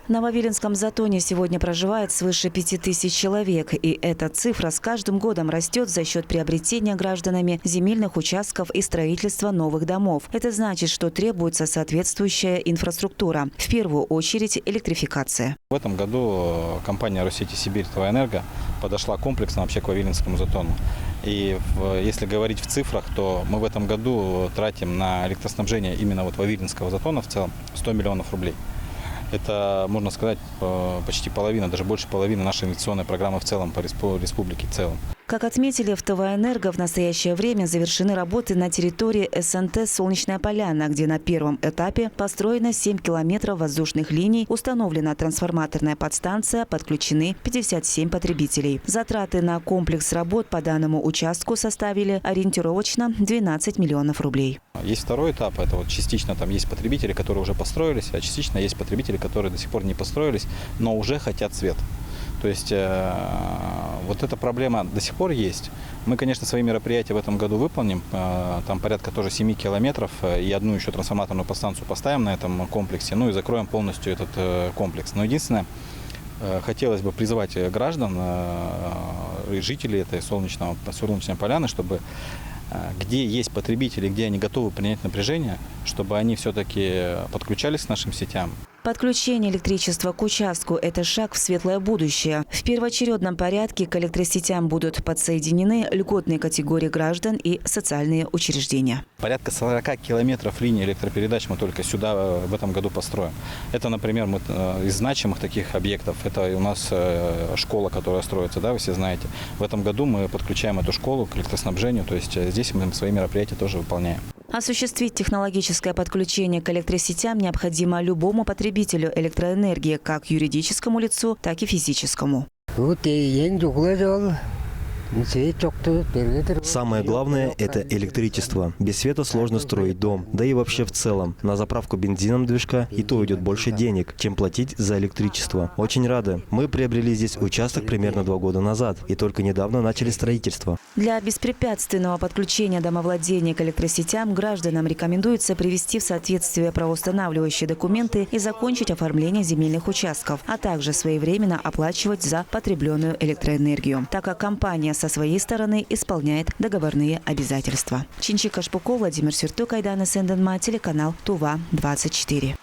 На Вавилинском затоне сегодня проживает свыше 5000 человек, и эта цифра с каждым годом растет за счет приобретения гражданами земельных участков и строительства новых домов. Это значит, что требуется соответствующая инфраструктура, в первую очередь электрификация. В этом году компания Россети Сибирь Твоэнерго подошла комплексно вообще к Вавилинскому затону. И если говорить в цифрах, то мы в этом году тратим на электроснабжение именно вот Вавилинского затона в целом 100 миллионов рублей. Это, можно сказать, почти половина, даже больше половины нашей инвестиционной программы в целом по республике в целом. Как отметили в ТВЭнерго, в настоящее время завершены работы на территории СНТ «Солнечная поляна», где на первом этапе построено 7 километров воздушных линий, установлена трансформаторная подстанция, подключены 57 потребителей. Затраты на комплекс работ по данному участку составили ориентировочно 12 миллионов рублей. Есть второй этап, это вот частично там есть потребители, которые уже построились, а частично есть потребители, которые до сих пор не построились, но уже хотят свет. То есть вот эта проблема до сих пор есть. Мы, конечно, свои мероприятия в этом году выполним. Там порядка тоже 7 километров и одну еще трансформаторную подстанцию поставим на этом комплексе, ну и закроем полностью этот комплекс. Но единственное, хотелось бы призвать граждан, жителей этой солнечной поляны, чтобы где есть потребители, где они готовы принять напряжение, чтобы они все-таки подключались к нашим сетям. Подключение электричества к участку – это шаг в светлое будущее. В первоочередном порядке к электросетям будут подсоединены льготные категории граждан и социальные учреждения. Порядка 40 километров линий электропередач мы только сюда в этом году построим. Это, например, из значимых таких объектов. Это у нас школа, которая строится, да, вы все знаете. В этом году мы подключаем эту школу к электроснабжению, то есть здесь мы свои мероприятия тоже выполняем. Осуществить технологическое подключение к электросетям необходимо любому потребителю электроэнергии, как юридическому лицу, так и физическому. Самое главное – это электричество. Без света сложно строить дом, да и вообще в целом. На заправку бензином движка и то уйдет больше денег, чем платить за электричество. Очень рады. Мы приобрели здесь участок примерно 2 года назад и только недавно начали строительство. Для беспрепятственного подключения домовладения к электросетям гражданам рекомендуется привести в соответствие правоустанавливающие документы и закончить оформление земельных участков, а также своевременно оплачивать за потребленную электроэнергию, так как компания со своей стороны исполняет договорные обязательства. Чинчик Кашпуков, Владимир Сюртук, Айдана Сэнденма, телеканал Тува 24.